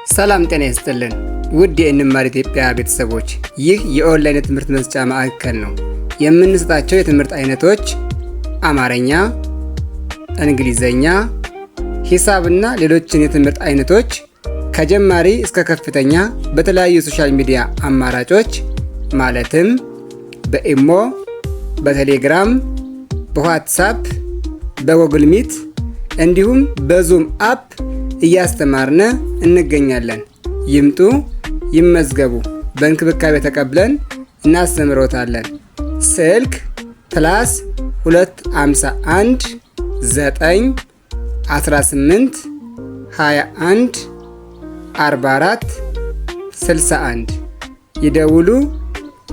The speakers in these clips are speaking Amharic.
ሰላም ጤና ይስጥልን ውድ የእንማር ኢትዮጵያ ቤተሰቦች፣ ይህ የኦንላይን የትምህርት መስጫ ማዕከል ነው። የምንሰጣቸው የትምህርት አይነቶች አማርኛ፣ እንግሊዘኛ፣ ሂሳብና ሌሎችን የትምህርት አይነቶች ከጀማሪ እስከ ከፍተኛ በተለያዩ ሶሻል ሚዲያ አማራጮች ማለትም በኢሞ፣ በቴሌግራም፣ በዋትስአፕ፣ በጉግል ሚት እንዲሁም በዙም አፕ እያስተማርነ እንገኛለን። ይምጡ፣ ይመዝገቡ። በእንክብካቤ ተቀብለን እናስተምሮታለን። ስልክ +251 9 18 21 44 61 ይደውሉ፣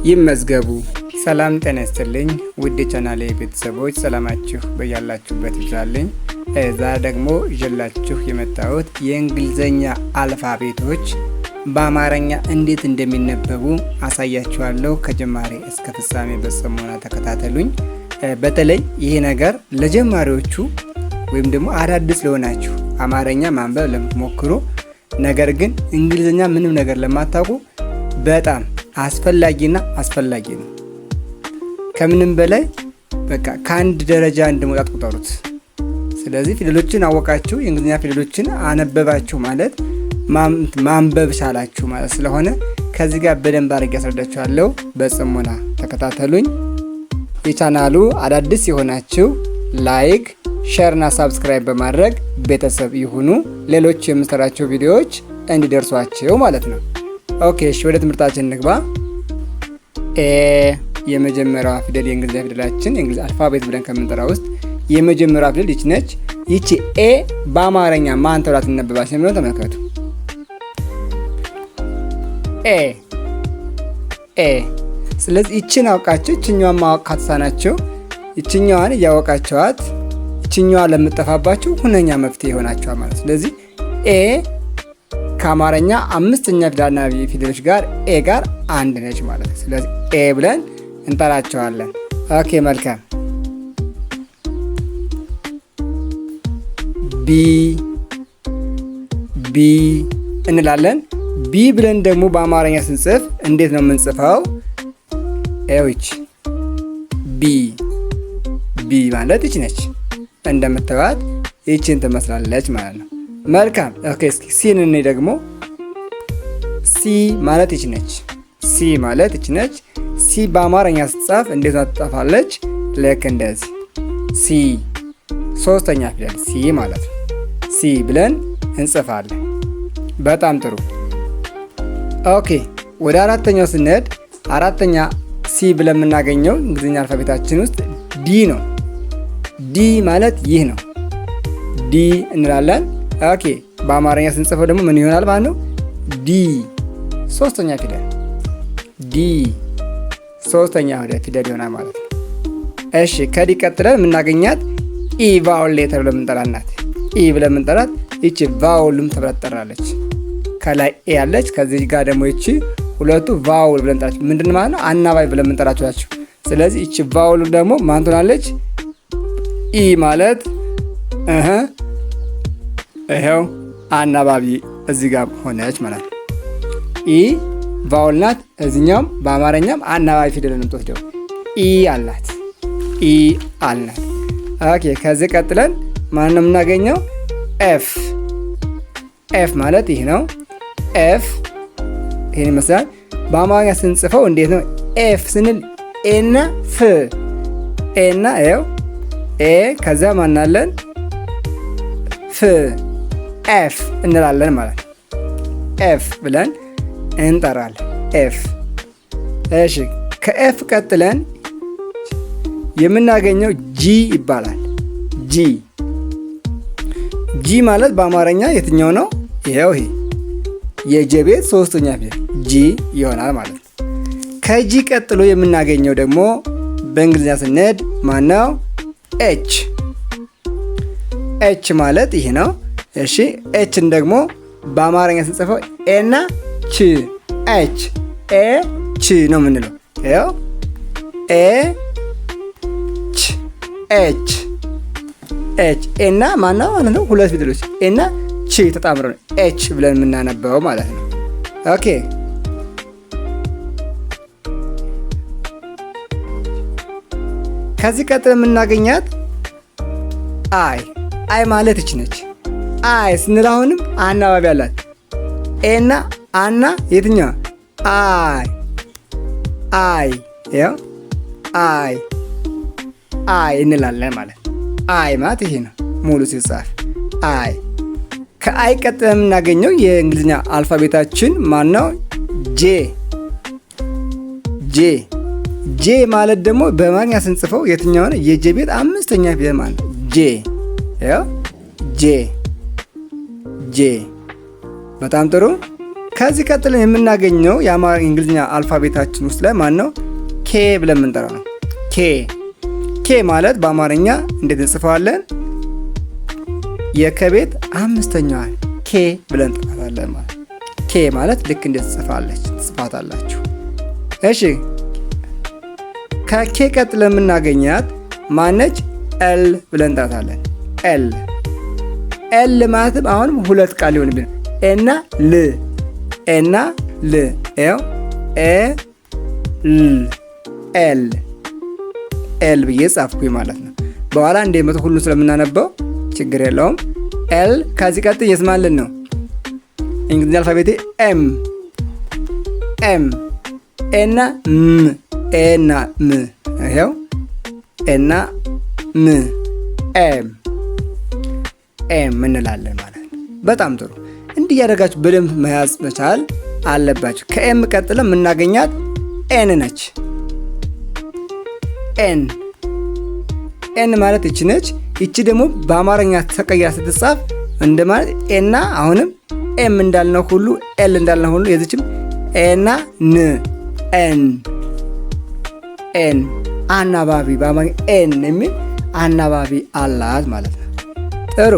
ይመዝገቡ። ሰላም ጤና ይስጥልኝ ውድ ቻናሌ ቤተሰቦች፣ ሰላማችሁ በያላችሁበት ይብዛልኝ። ዛሬ ደግሞ ይዤላችሁ የመጣሁት የእንግሊዘኛ አልፋቤቶች በአማርኛ እንዴት እንደሚነበቡ አሳያችኋለሁ። ከጀማሪ እስከ ፍጻሜ በጽሞና ተከታተሉኝ። በተለይ ይሄ ነገር ለጀማሪዎቹ ወይም ደግሞ አዳዲስ ለሆናችሁ አማርኛ ማንበብ ለምትሞክሩ፣ ነገር ግን እንግሊዘኛ ምንም ነገር ለማታውቁ በጣም አስፈላጊ ነው። ከምንም በላይ በቃ ከአንድ ደረጃ እንደመውጣት ቁጠሩት። ስለዚህ ፊደሎችን አወቃችሁ፣ የእንግሊዝኛ ፊደሎችን አነበባችሁ ማለት ማንበብ ቻላችሁ ማለት ስለሆነ ከዚህ ጋር በደንብ አድርጌ ያስረዳችኋለሁ። በጽሞና ተከታተሉኝ። የቻናሉ አዳዲስ የሆናችሁ ላይክ፣ ሼር እና ሳብስክራይብ በማድረግ ቤተሰብ ይሁኑ። ሌሎች የምሰራቸው ቪዲዮዎች እንዲደርሷችሁ ማለት ነው። ኦኬ፣ እሺ ወደ ትምህርታችን እንግባ። የመጀመሪያዋ ፊደል የእንግሊዝኛ ፊደላችን የእንግሊዝ አልፋቤት ብለን ከምንጠራ ውስጥ የመጀመሪያዋ ፊደል ይች ነች። ይቺ ኤ በአማርኛ ማን ተብላ ትነበባለች የሚለውን ተመልከቱ። ኤ ስለዚህ ይችን አውቃችሁ ይችኛዋን ማወቅ ካተሳናችሁ ይችኛዋን እያወቃችኋት ይችኛዋ ለምትጠፋባችሁ ሁነኛ መፍትሄ ይሆናችኋል ማለት። ስለዚህ ኤ ከአማርኛ አምስተኛ ፊደሎች ጋር ኤ ጋር አንድ ነች ማለት ነው። ስለዚህ ኤ ብለን እንጠራቸዋለን። ኦኬ መልካም። ቢ እንላለን። ቢ ብለን ደግሞ በአማርኛ ስንጽፍ እንዴት ነው የምንጽፈው? ኤዎች ቢ ማለት ይች ነች። እንደምታዩት ይችን ትመስላለች ማለት ነው። መልካም። ኦኬ እስኪ ሲን እኔ ደግሞ ሲ ማለት ይች ነች። ሲ በአማርኛ ስትጻፍ እንዴት ነው ትጻፋለች? ልክ እንደዚህ ሲ፣ ሶስተኛ ፊደል ሲ ማለት ነው። ሲ ብለን እንጽፋለን። በጣም ጥሩ። ኦኬ ወደ አራተኛው ስንሄድ አራተኛ ሲ ብለን የምናገኘው እንግሊዝኛ አልፋቤታችን ውስጥ ዲ ነው። ዲ ማለት ይህ ነው። ዲ እንላለን። ኦኬ በአማርኛ ስንጽፈው ደግሞ ምን ይሆናል ማለት ነው? ዲ፣ ሶስተኛ ፊደል ዲ፣ ሶስተኛ ፊደል ይሆናል ማለት ነው። እሺ ከዲ ቀጥለን የምናገኛት ኢ ቫውል ሌተር ብለን የምንጠራት ናት። ኢ ብለን የምንጠራት ይቺ ቫውልም ተብላ ትጠራለች። ከላይ ኤ ያለች፣ ከዚህ ጋር ደግሞ ይቺ ሁለቱ ቫውል ብለን እንጠራቸው። ምንድን ማለት ነው? አናባቢ ብለን የምንጠራቸው ናቸው። ስለዚህ ይቺ ቫውል ደግሞ ማን ትሆናለች? ኢ ማለት ይኸው አናባቢ እዚህ ጋር ሆነች ማለት ነው። ኢ ቫውል ናት። እዚህኛውም በአማርኛም አናባቢ ፊደል ነው የምትወስደው። ኢ አልናት። ኦኬ ከዚህ ቀጥለን ማን ነው የምናገኘው? ኤፍ ማለት ይህ ነው። ኤፍ ይህን ይመስላል። በአማርኛ ስንጽፈው እንዴት ነው? ኤፍ ስንል ኤና ፍ፣ ኤና ይኸው ኤ፣ ከዛ ማናለን? ፍ፣ ኤፍ እንላለን ማለት ነው። ኤፍ ብለን እንጠራለን። ኤፍ። እሺ ከኤፍ ቀጥለን የምናገኘው ጂ ይባላል። ጂ ማለት በአማርኛ የትኛው ነው? ይሄው ይሄ የጀ ቤት ሶስተኛ ፊደል ጂ ይሆናል ማለት ነው። ከጂ ቀጥሎ የምናገኘው ደግሞ በእንግሊዝኛ ስንሄድ ማነው? ኤች ማለት ይሄ ነው። እሺ ኤችን ደግሞ በአማርኛ ስንጽፈው ኤና ች፣ ኤች ነው የምንለው። ይኸው ኤች ኤች ኤና ማና ማለት ነው። ሁለት ፊደሎች ኤና ቺ ተጣምረው ነው ኤች ብለን የምናነበው ማለት ነው። ኦኬ ከዚህ ቀጥል የምናገኛት አይ ማለት እች ነች። አይ ስንል አሁንም አናባቢ አላት። ኤና አና የትኛዋ አይ ያው አይ እንላለን ማለት ነው። አይ ማለት ይሄ ነው ሙሉ ሲጻፍ አይ። ከአይ ቀጥለን የምናገኘው የእንግሊዝኛ አልፋቤታችን ማነው? ጄ ማለት ደግሞ በአማርኛ ስንጽፈው የትኛው ነው? የጄ ቤት አምስተኛ ፊደል ማለት ነው። ጄ በጣም ጥሩ። ከዚህ ቀጥለን የምናገኘው የእንግሊዝኛ አልፋቤታችን ውስጥ ላይ ማን ነው? ኬ ብለን የምንጠራው ነው። ኬ ማለት በአማርኛ እንዴት እንጽፈዋለን? የከቤት አምስተኛዋን ኬ ብለን እንጠራታለን ማለት። ኬ ማለት ልክ እንዴት ትጽፋታላችሁ። እሺ ከኬ ቀጥለን የምናገኛት ማነች? ኤል ብለን እንጠራታለን። ኤል ማለትም አሁንም ሁለት ቃል ሊሆንብን ኤና ል ኤው ኤል ብዬ ጻፍኩኝ ማለት ነው። በኋላ እንደመጡ ሁሉን ስለምናነበው ችግር የለውም። ኤል ከዚህ ቀጥል የስማልን ነው። እንግሊዝኛ አልፋቤቴ ኤም ኤና ም ይኸው ኤና ም ኤም እንላለን ማለት ነው። በጣም ጥሩ። እንዲህ ያደርጋችሁ በደንብ መያዝ መቻል አለባችሁ። ከኤም ቀጥለን የምናገኛት ኤን ነች። ኤን ማለት ይቺ ነች። ይቺ ደግሞ በአማርኛ ተቀይራ ስትጻፍ እንደማለት ኤና አሁንም ኤም እንዳልነው ሁሉ ኤል እንዳልነው ሁሉ የዚችም ኤና ኤን አናባቢ በአማርኛ ኤን የሚል አናባቢ አላት ማለት ነው። ጥሩ።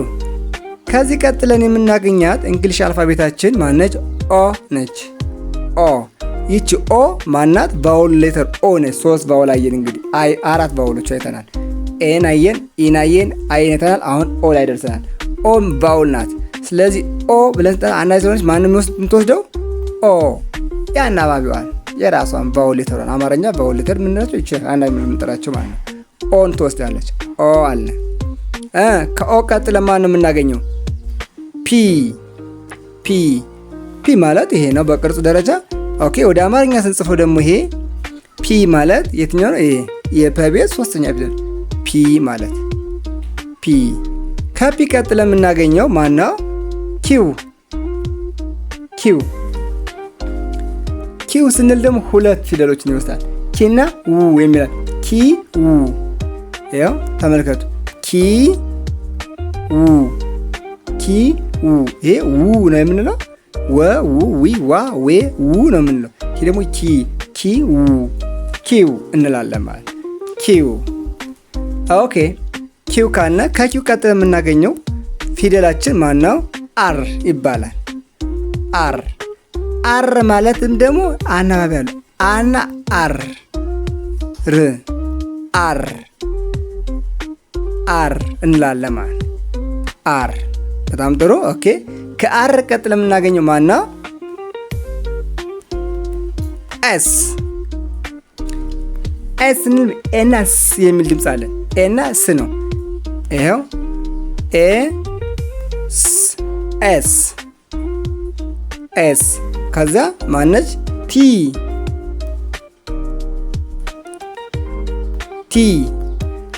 ከዚህ ቀጥለን የምናገኛት እንግሊሽ አልፋቤታችን ማነች? ኦ ነች። ይቺ ኦ ማናት? ባውል ሌተር ኦ ነች። 3 ባውል አየን። እንግዲህ 4 ባውሎች አይተናል። ኤን አየን፣ ኢን አየን፣ አይን አይተናል። አሁን ኦ ላይ ደርሰናል። ኦም ባውል ናት። ስለዚህ ኦ ብለን አናይ ስለሆነች ማንም የምትወስደው ኦ የአናባቢዋን የራሷን ባውል ሌተሯን አማርኛ ባውል ሌተር የምንላቸው ይችላል አንድ የምንጠራቸው ማለት ነው። ኦን ትወስዳለች። ኦ አለ። ከኦ ቀጥለን ማን ነው የምናገኘው? ፒ ማለት ይሄ ነው በቅርጹ ደረጃ። ኦኬ ወደ አማርኛ ስንጽፈው ደግሞ ይሄ ፒ ማለት የትኛው ነው? ይሄ የፐ ቤት ሶስተኛ ፊደል ፒ ማለት ፒ። ከፒ ቀጥለን የምናገኘው ማን ነው? ኪው ስንል ደግሞ ሁለት ፊደሎችን ይወስዳል። ኪና ው የሚላል ኪ ው። ያው ተመልከቱ ኪ ው ይሄ ው ነው የምንለው። ዊ ዋ ዌ ው ነው የምንለው። ይሄ ደግሞ ኪው እንላለን ማለት ኪው። ኦኬ ኪው ካና ከኪው ቀጥለን የምናገኘው ፊደላችን ማን ነው? አር ይባላል። አር ማለትም ደግሞ አናባቢ አለው። አና አር እንላለን ማለት አር። በጣም ጥሩ። ኦኬ ከአር ቀጥለን የምናገኘው ማን ነው? ኤስ ኤና ስ የሚል ድምፅ አለ። ኤና ስ ነው። ይኸው ኤስ ከዛ ማነች?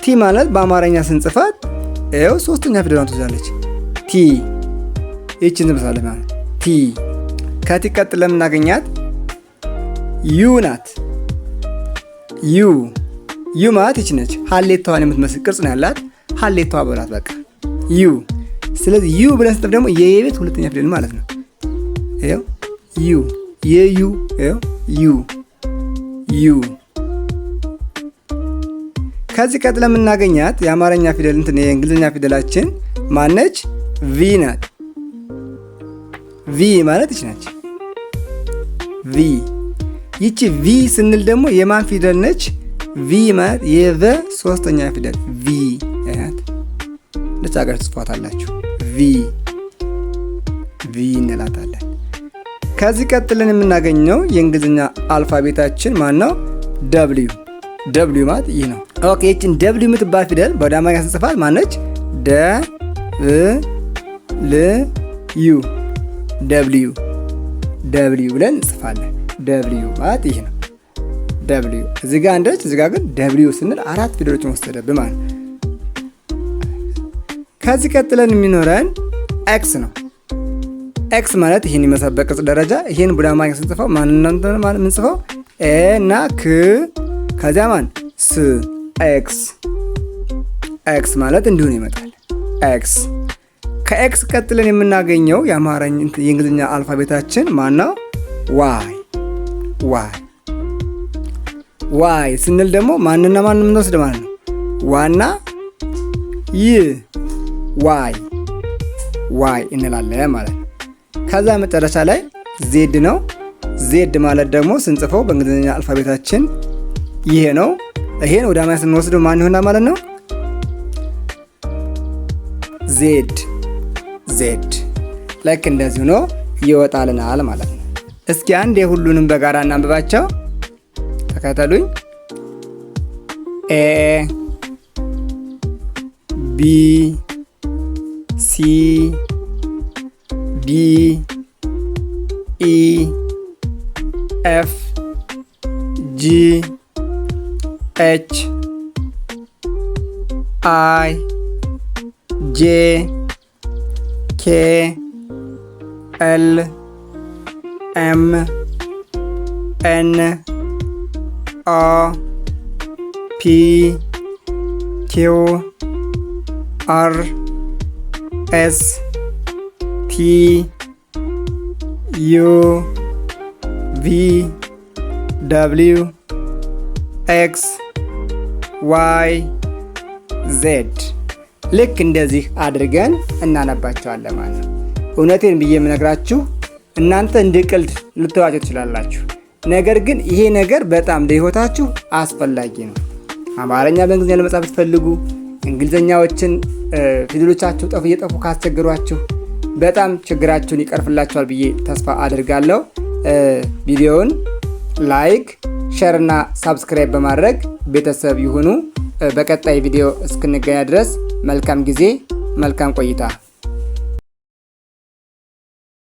ቲ ማለት በአማርኛ ስንጽፋት ይኸው ሶስተኛ ፊደሏን ትይዛለች። ይህችን ትመስላለች ማለት ቲ። ከቲ ቀጥለን የምናገኛት ዩ ናት። ዩ ማለት ይች ነች። ሀሌታዋን የምትመስል ቅርጽ ነው ያላት። ሀሌታዋ በላት በቃ ዩ። ስለዚህ ዩ ብለን ስንጽፍ ደግሞ የቤት ሁለተኛ ፊደል ማለት ነው። ይኸው የዩ ዩ። ከዚህ ቀጥለን የምናገኛት የአማርኛ ፊደል የእንግሊዝኛ ፊደላችን ማነች? ቪ ናት። ቪ ማለት ይች ነች። ይቺ ቪ ስንል ደግሞ የማን ፊደል ነች? ቪ ማለት የቨ ሶስተኛ ፊደል ቪ ናት። ለቻገር ትጽፏታላችሁ። ቪ እንላታለን። ከዚህ ቀጥለን የምናገኘው የእንግሊዝኛ አልፋቤታችን ማን ነው? ደብሊዩ። ደብሊዩ ማለት ይህ ነው። ኦኬ ይህችን ደብሊዩ የምትባል ፊደል ወደ አማርኛ ስንጽፋት ማነች? ደብልዩ ደብልዩ ደብልዩ ብለን እንጽፋለን። ደብልዩ ማለት ይህ ነው። ደብልዩ እዚህ ጋር አንደች፣ እዚህ ጋር ግን ደብልዩ ስንል 4 ፊደሎችን ወሰደብን ማለት ነው። ከዚህ ቀጥለን የሚኖረን ኤክስ ነው። ኤክስ ማለት ይህን ይመስላል በቅርጽ ደረጃ። ይህን ወደ አማርኛ ስንጽፈው ማንነት ማለት የምንጽፈው ኤ እና ክ ከዚያ ማን ስ ኤክስ። ኤክስ ማለት እንዲሁ ነው ይመጣል። ኤክስ። ከኤክስ ቀጥለን የምናገኘው የአማርኛ የእንግሊዝኛ አልፋቤታችን ማነው? ዋይ። ዋይ ዋይ ስንል ደግሞ ማንና ማን የምንወስድ ማለት ነው? ዋና ይ ዋይ ዋይ እንላለን ማለት ነው። ከዛ መጨረሻ ላይ ዜድ ነው። ዜድ ማለት ደግሞ ስንጽፈው በእንግሊዝኛ አልፋቤታችን ይሄ ነው። ይሄን ወደ አማርኛ ስንወስደው ማን ይሆናል ማለት ነው? ዜድ። ዜድ ልክ እንደዚህ ሆኖ ይወጣልናል ማለት ነው። እስኪ አንድ የሁሉንም በጋራ እናንብባቸው። ተከተሉኝ። ኤ ቢ ሲ ዲ ኢ ኤፍ ጂ ኤች አይ ጄ ኬ ኤል ኤም ኤን ኦ ፒ ኪው አር ኤስ ቲ ዩ ቪ ደብሊው ኤክስ ዋይ ዜድ። ልክ እንደዚህ አድርገን እናነባቸዋለን ማለት ነው። እውነቴን ብዬ የምነግራችሁ እናንተ እንደ ቀልድ ልትዋቸው ትችላላችሁ። ነገር ግን ይሄ ነገር በጣም ለሕይወታችሁ አስፈላጊ ነው። አማርኛ በእንግሊዝኛ ለመጻፍ ብትፈልጉ እንግሊዝኛዎችን ፊደሎቻችሁ እየጠፉ ካስቸገሯችሁ በጣም ችግራችሁን ይቀርፍላችኋል ብዬ ተስፋ አድርጋለሁ። ቪዲዮውን ላይክ፣ ሼር እና ሳብስክራይብ በማድረግ ቤተሰብ ይሁኑ። በቀጣይ ቪዲዮ እስክንገናኝ ድረስ መልካም ጊዜ፣ መልካም ቆይታ